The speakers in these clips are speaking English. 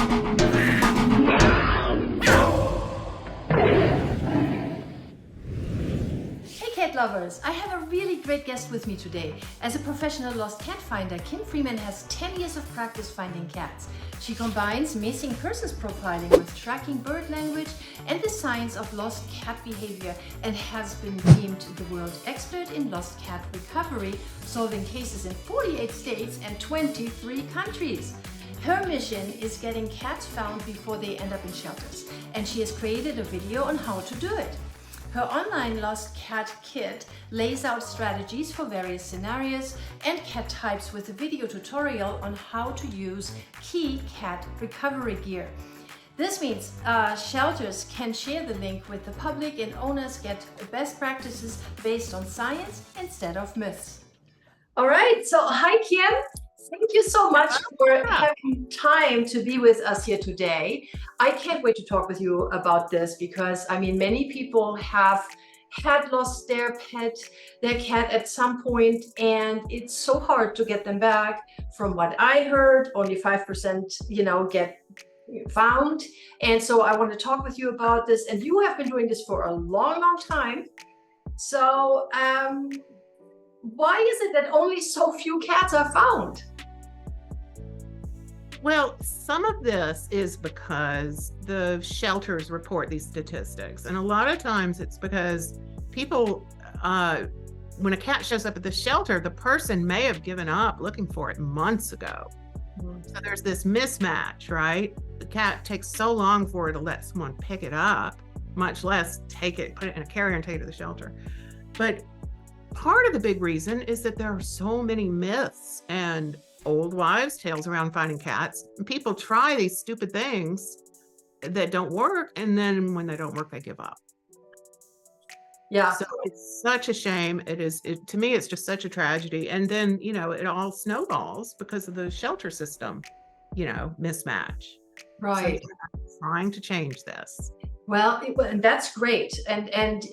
Hey cat lovers, I have a really great guest with me today. As a professional lost cat finder, Kim Freeman has 10 years of practice finding cats. She combines missing persons profiling with tracking bird language and the science of lost cat behavior, and has been deemed the world expert in lost cat recovery, solving cases in 48 states and 23 countries. Her mission is getting cats found before they end up in shelters, and she has created a video on how to do it. Her online lost cat kit lays out strategies for various scenarios and cat types with a video tutorial on how to use key cat recovery gear. This means shelters can share the link with the public and owners get best practices based on science instead of myths. All right, so hi Kim. Thank you so much for having time to be with us here today. I can't wait to talk with you about this because, I mean, many people have had lost their cat at some point, and it's so hard to get them back. From what I heard, only 5%, get found. And so I want to talk with you about this. And you have been doing this for a long, long time. So why is it that only so few cats are found? Well, some of this is because the shelters report these statistics. And a lot of times it's because people, when a cat shows up at the shelter, the person may have given up looking for it months ago. So there's this mismatch, right? The cat takes so long for it to let someone pick it up, much less take it, put it in a carrier and take it to the shelter. But part of the big reason is that there are so many myths and old wives' tales around finding cats. People try these stupid things that don't work, and then when they don't work, they give up. Yeah. So it's such a shame. To me, it's just such a tragedy. And then, it all snowballs because of the shelter system, mismatch. Right. So trying to change this. Well, that's great. And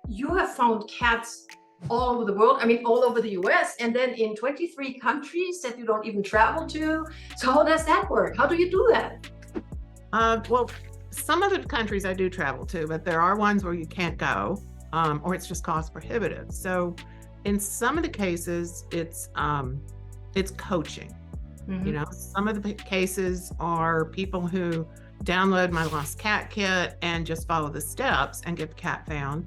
you have found cats all over the world. I mean, all over the US, and then in 23 countries that you don't even travel to. So how does that work? How do you do that? Well, some of the countries I do travel to, but there are ones where you can't go, or it's just cost prohibitive. So in some of the cases, it's coaching. Mm-hmm. Some of the cases are people who download my lost cat kit and just follow the steps and get the cat found.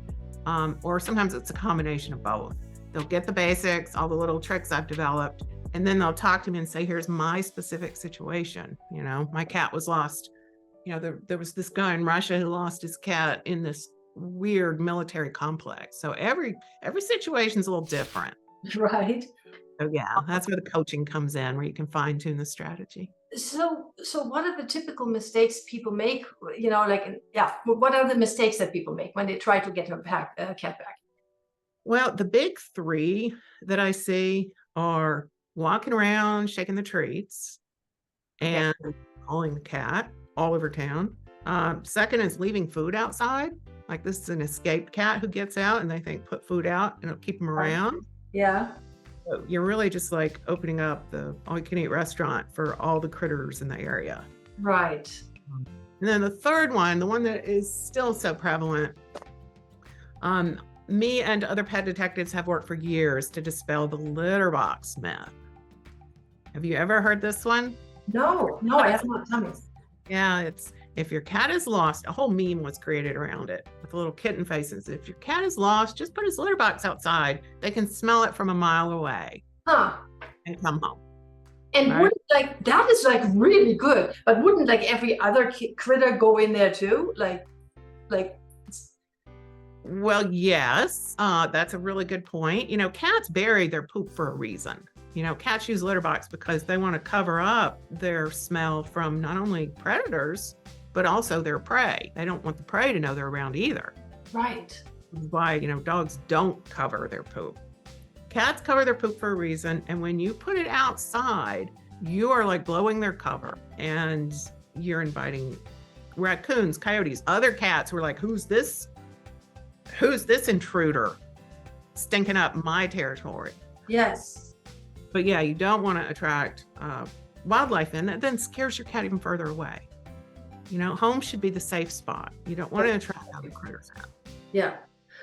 Or sometimes it's a combination of both. They'll get the basics, all the little tricks I've developed, and then they'll talk to me and say, here's my specific situation. My cat was lost. There was this guy in Russia who lost his cat in this weird military complex. So every situation's a little different. Right. So yeah, that's where the coaching comes in, where you can fine tune the strategy. So what are the typical mistakes people make? What are the mistakes that people make when they try to get a cat back? Well, the big three that I see are walking around, shaking the treats, and calling the cat all over town. Second is leaving food outside. Like, this is an escaped cat who gets out and they think put food out and it'll keep them around. Yeah. So you're really just like opening up the all-you-can-eat restaurant for all the critters in the area. Right. And then the third one, the one that is still so prevalent, me and other pet detectives have worked for years to dispel the litter box myth. Have you ever heard this one? No, I have not. Tell me. Yeah, it's if your cat is lost, a whole meme was created around it with little kitten faces. If your cat is lost, just put his litter box outside. They can smell it from a mile away. Huh. And come home. And right? Wouldn't that is really good, but wouldn't every other critter go in there too? Well, yes, that's a really good point. Cats bury their poop for a reason. Cats use litter box because they want to cover up their smell from not only predators, but also their prey. They don't want the prey to know they're around either. Right. That's why, dogs don't cover their poop. Cats cover their poop for a reason. And when you put it outside, you are blowing their cover, and you're inviting raccoons, coyotes, other cats who are like, who's this intruder stinking up my territory? Yes. But yeah, you don't want to attract wildlife in, it then scares your cat even further away. Home should be the safe spot. You don't want to attract other critters out. Yeah.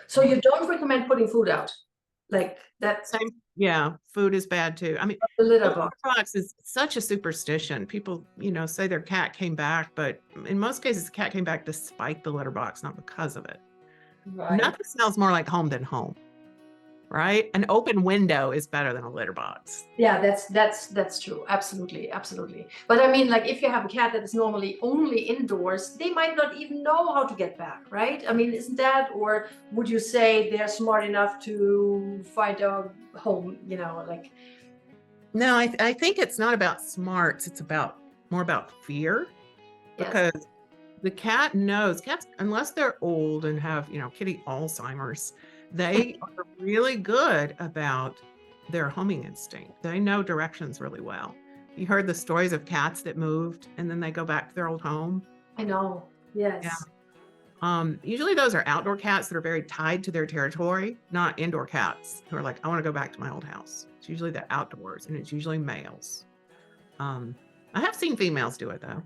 So you don't recommend putting food out like that? Same. Yeah, food is bad too. I mean, The litter the box. litter box is such a superstition. People, say their cat came back, but in most cases, the cat came back despite the litter box, not because of it. Right. Nothing smells more like home than home, right? An open window is better than a litter box. Yeah, that's true. Absolutely, absolutely. But I mean, like if you have a cat that is normally only indoors, they might not even know how to get back, right? I mean, isn't that, or would you say they're smart enough to find a home, like? No, I think it's not about smarts. It's more about fear, Yes. because the cat knows cats, unless they're old and have, kitty Alzheimer's, they are really good about their homing instinct. They know directions really well. You heard the stories of cats that moved and then they go back to their old home. I know. Yes. Yeah. Usually those are outdoor cats that are very tied to their territory, not indoor cats who are like, I want to go back to my old house. It's usually the outdoors, and it's usually males. I have seen females do it though.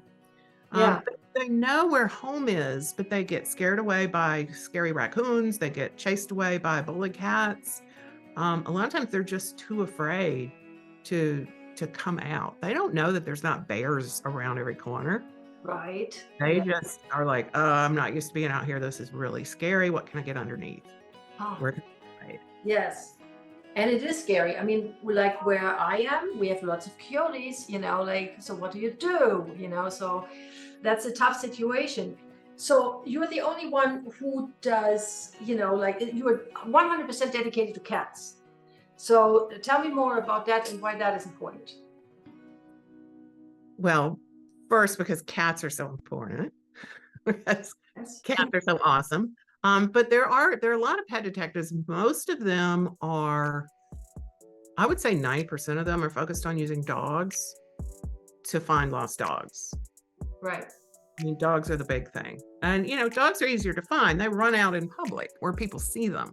Yeah. But they know where home is, but they get scared away by scary raccoons. They get chased away by bully cats. A lot of times they're just too afraid to come out. They don't know that there's not bears around every corner. Right. They just are like, I'm not used to being out here. This is really scary. What can I get underneath? Oh, We're afraid. yes. And it is scary. I mean, like where I am, we have lots of coyotes, so what do? So that's a tough situation. So you're the only one who does, you're 100% dedicated to cats. So tell me more about that and why that is important. Well, first, because cats are so important. Because cats are so awesome. But there are a lot of pet detectives. Most of them are, I would say 90% of them are focused on using dogs to find lost dogs. Right. I mean, dogs are the big thing. And, dogs are easier to find. They run out in public where people see them.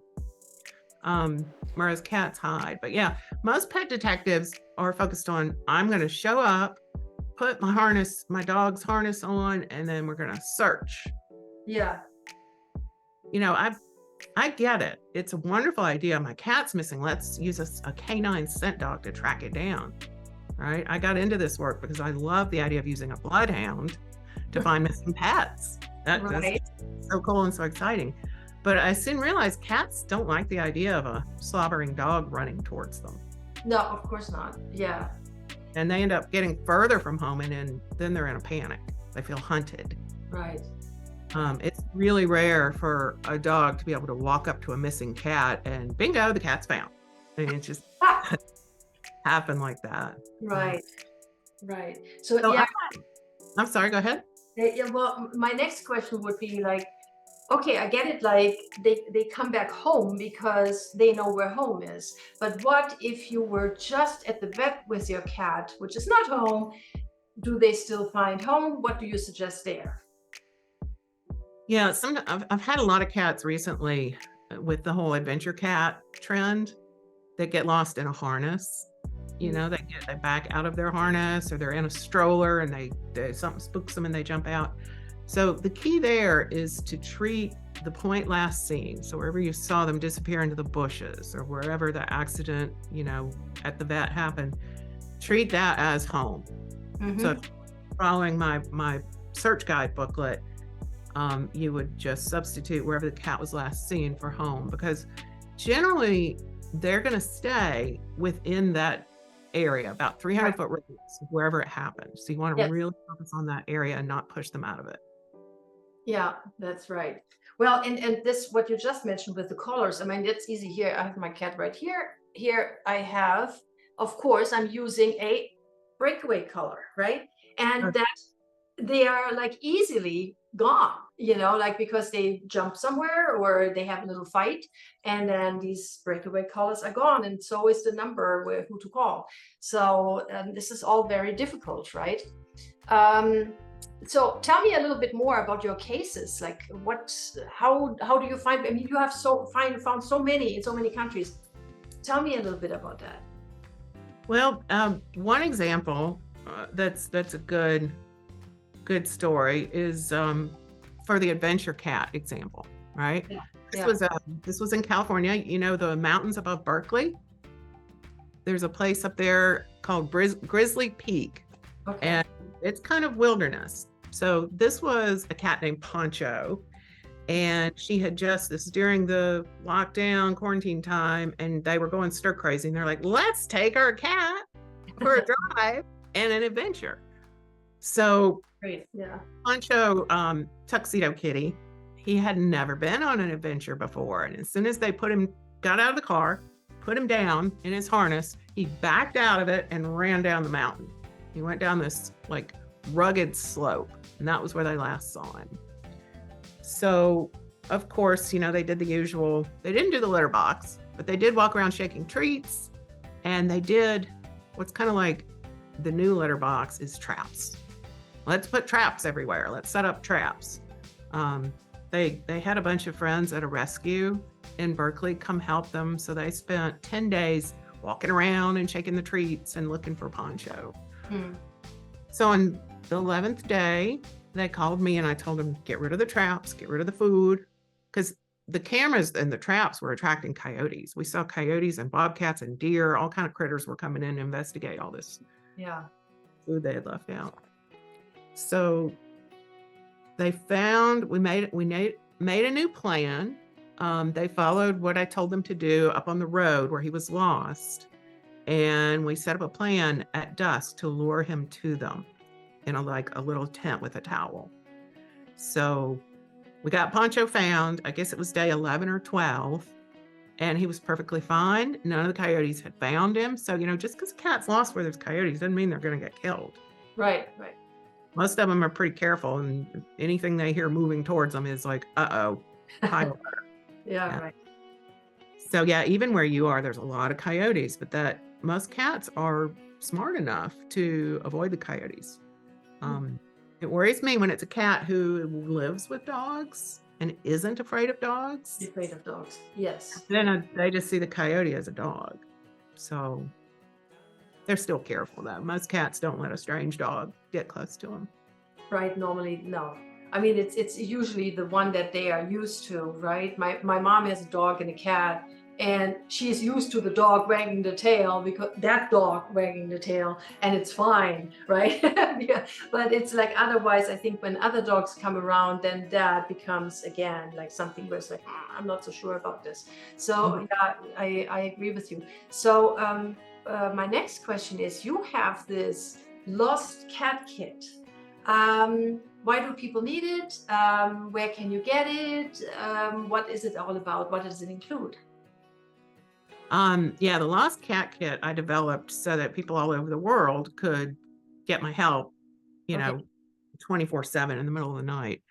Whereas cats hide. But yeah, most pet detectives are focused on, I'm going to show up, put my dog's harness on, and then we're going to search. Yeah. I get it. It's a wonderful idea. My cat's missing. Let's use a canine scent dog to track it down. Right? I got into this work because I love the idea of using a bloodhound to find missing pets. That's so cool and so exciting. But I soon realized cats don't like the idea of a slobbering dog running towards them. No, of course not. Yeah. And they end up getting further from home, and then they're in a panic. They feel hunted. Right. It's really rare for a dog to be able to walk up to a missing cat and bingo, the cat's found. I mean, it just happen like that. Right. Right. So yeah. I'm sorry, go ahead. Yeah, well, my next question would be like, okay, I get it, like they come back home because they know where home is. But what if you were just at the vet with your cat, which is not home? Do they still find home? What do you suggest there? Yeah, I've had a lot of cats recently with the whole adventure cat trend that get lost in a harness. They back out of their harness, or they're in a stroller and something spooks them and they jump out. So the key there is to treat the point last seen. So wherever you saw them disappear into the bushes, or wherever the accident, at the vet happened, treat that as home. Mm-hmm. So following my search guide booklet, you would just substitute wherever the cat was last seen for home, because generally they're going to stay within that area, about 300 foot radius, wherever it happened. So you want to really focus on that area and not push them out of it. Yeah, that's right. Well, and this, what you just mentioned with the collars, I mean, that's easy here. I have my cat right here. Here I have, of course, I'm using a breakaway collar, right? And that they are like easily gone, because they jump somewhere or they have a little fight, and then these breakaway collars are gone, and so is the number who to call. So this is all very difficult, right? So tell me a little bit more about your cases. Like how do you find? I mean, you have found so many in so many countries. Tell me a little bit about that. Well, one example that's a good story is for the adventure cat example, right? Yeah. This Yeah. was this was in California. You know the mountains above Berkeley. There's a place up there called Grizzly Peak, Okay. and it's kind of wilderness. So this was a cat named Poncho, and she had just, this is during the lockdown quarantine time, and they were going stir crazy, and they're like, let's take our cat for a drive and an adventure. So Great. Yeah. Poncho, Tuxedo Kitty, he had never been on an adventure before, and as soon as they got out of the car, put him down in his harness, he backed out of it and ran down the mountain. He went down this like rugged slope, and that was where they last saw him. So, of course, you know, they did the usual. They didn't do the litter box, but they did walk around shaking treats, and they did what's kind of like the new litter box is traps. Let's put traps everywhere. Let's set up traps. They had a bunch of friends at a rescue in Berkeley come help them, so they spent 10 days walking around and shaking the treats and looking for Poncho. So on the 11th day, they called me and I told them, get rid of the traps, get rid of the food, because the cameras and the traps were attracting coyotes. We saw coyotes and bobcats and deer, all kind of critters were coming in to investigate all this food they had left out. So they found, we made a new plan. They followed what I told them to do up on the road where he was lost. And we set up a plan at dusk to lure him to them in a little tent with a towel. So we got Poncho found, I guess it was day 11 or 12, and he was perfectly fine. None of the coyotes had found him. So, you know, just because a cat's lost where there's coyotes doesn't mean they're going to get killed. Right. Most of them are pretty careful, and anything they hear moving towards them is like, uh-oh, high alert. Yeah, right. So yeah, even where you are, there's a lot of coyotes, but most cats are smart enough to avoid the coyotes. It worries me when it's a cat who lives with dogs and isn't afraid of dogs. Afraid of dogs. Yes. Then they just see the coyote as a dog. So they're still careful though. Most cats don't let a strange dog get close to them. Right. Normally, no. I mean, it's usually the one that they are used to, right? My mom has a dog and a cat, and she's used to the dog wagging the tail, because that dog wagging the tail, and it's fine, right? Yeah. But it's like, otherwise, I think when other dogs come around, then that becomes again like something where it's like, I'm not so sure about this. So yeah, I agree with you. So my next question is, you have this lost cat kit. Why do people need it? Where can you get it? What is it all about? What does it include? Yeah, the Lost Cat Kit I developed so that people all over the world could get my help, you know, 24/7 in the middle of the night.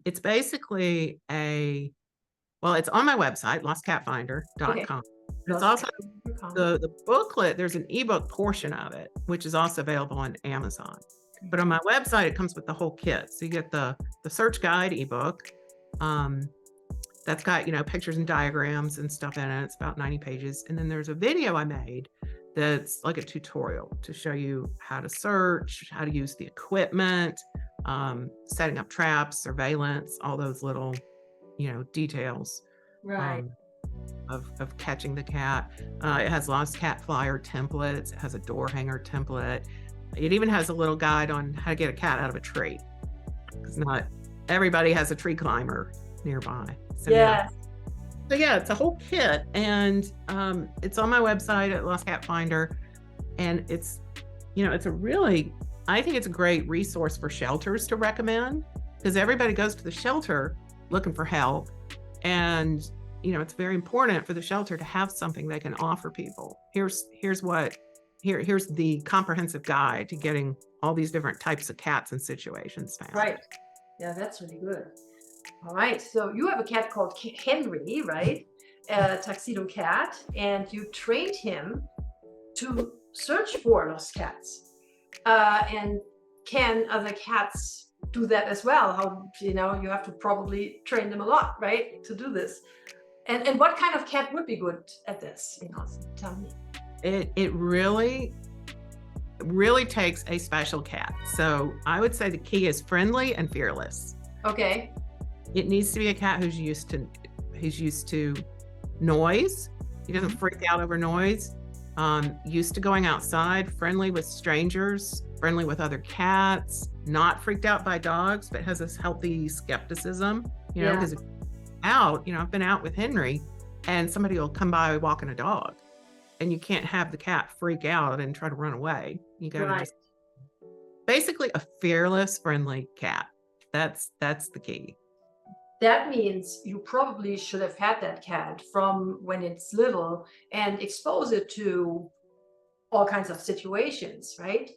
It's basically it's on my website, lostcatfinder.com. It's also the booklet, there's an ebook portion of it, which is also available on Amazon. But on my website, it comes with the whole kit. So you get the search guide ebook. That's got, you know, pictures and diagrams and stuff in it. It's about 90 pages. And then there's a video I made that's like a tutorial to show you how to search, how to use the equipment, setting up traps, surveillance, all those little, you know, details. Right. Of catching the cat. It has Lost Cat Flyer templates. It has a door hanger template. It even has a little guide on how to get a cat out of a tree, because not everybody has a tree climber nearby. So yes. Yeah, it's a whole kit, and it's on my website at Lost Cat Finder, and it's, you know, I think it's a great resource for shelters to recommend, because everybody goes to the shelter looking for help, and you know, it's very important for the shelter to have something they can offer people. Here's the comprehensive guide to getting all these different types of cats and situations found. Right. Yeah, that's really good. All right. So you have a cat called Henry, right? A tuxedo cat, and you trained him to search for lost cats. And can other cats do that as well? How, you know, you have to probably train them a lot, right, to do this. And what kind of cat would be good at this? You know, tell me. It really, really takes a special cat. So I would say the key is friendly and fearless. Okay. It needs to be a cat who's used to noise. He doesn't freak out over noise. Used to going outside, friendly with strangers, friendly with other cats, not freaked out by dogs, but has this healthy skepticism, because I've been out with Henry and somebody will come by walking a dog and you can't have the cat freak out and try to run away. You got to just basically a fearless, friendly cat. That's the key. That means you probably should have had that cat from when it's little and expose it to all kinds of situations, right?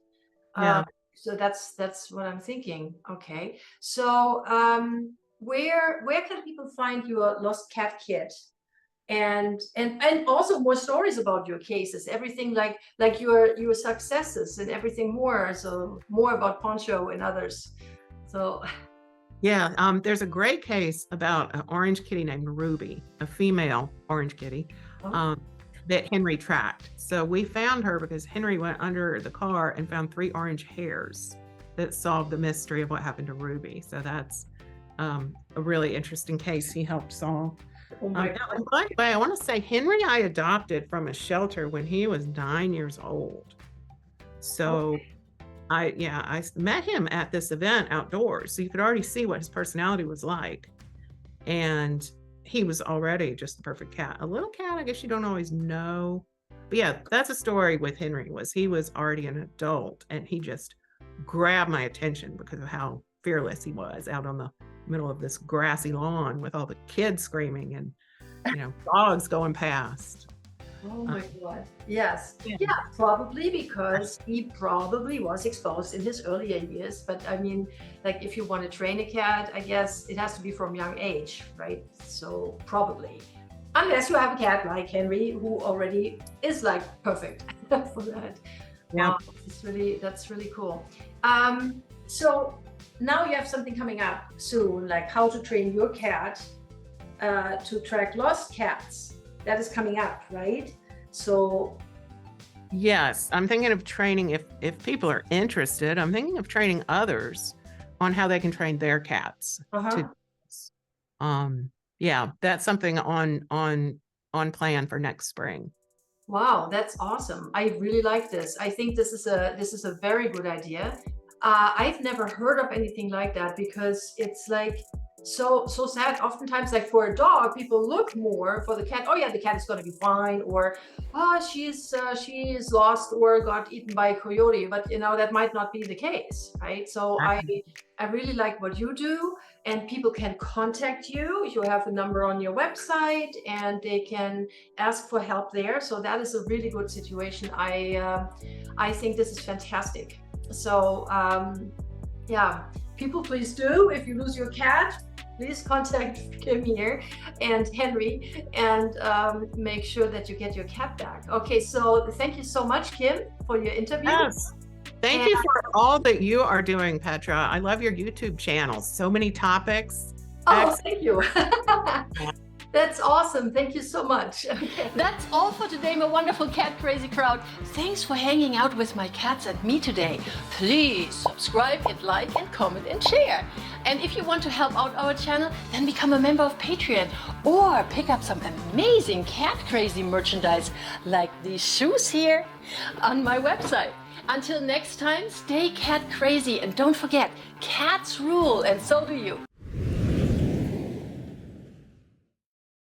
Yeah. So that's what I'm thinking. Okay. So where can people find your lost cat kit? And also more stories about your cases, everything like your successes and everything more. So more about Poncho and others. So Yeah, there's a great case about an orange kitty named Ruby, a female orange kitty, that Henry tracked. So we found her because Henry went under the car and found 3 orange hairs that solved the mystery of what happened to Ruby. So that's a really interesting case he helped solve. oh my And God. by the way, I want to say Henry I adopted from a shelter when he was 9 years old. So I met him at this event outdoors, so you could already see what his personality was like. And he was already just the perfect cat. A little cat, I guess you don't always know. But yeah, that's a story with Henry, was he was already an adult and he just grabbed my attention because of how fearless he was out on the middle of this grassy lawn with all the kids screaming and dogs going past. Oh my God. Yes. Yeah, probably because he probably was exposed in his earlier years. But I mean, like if you want to train a cat, I guess it has to be from young age, right? So probably. Unless you have a cat like Henry, who already is like perfect for that. Yeah. Wow, that's really cool. So now you have something coming up soon, like how to train your cat to track lost cats. That is coming up, right? So Yes, I'm thinking of training, if people are interested, I'm thinking of training others on how they can train their cats to yeah, that's something on plan for next spring. wow, that's awesome. I really like this. I think this is a very good idea. I've never heard of anything like that because it's like so sad. Oftentimes, like for a dog, people look more for the cat. Oh yeah, the cat is going to be fine, or she is lost or got eaten by a coyote. But that might not be the case, right? So I really like what you do, and people can contact you. You have a number on your website, and they can ask for help there. So that is a really good situation. I think this is fantastic. So yeah, people, please do. If you lose your cat, please contact Kim here and Henry and make sure that you get your cat back. Okay, so thank you so much, Kim, for your interview. Yes. Thank you for all that you are doing, Petra. I love your YouTube channel. So many topics. Oh, thank you. That's awesome. Thank you so much. Okay. That's all for today, my wonderful cat crazy crowd. Thanks for hanging out with my cats and me today. Please subscribe and like and comment and share. And if you want to help out our channel, then become a member of Patreon or pick up some amazing cat crazy merchandise like these shoes here on my website. Until next time, stay cat crazy and don't forget, cats rule and so do you.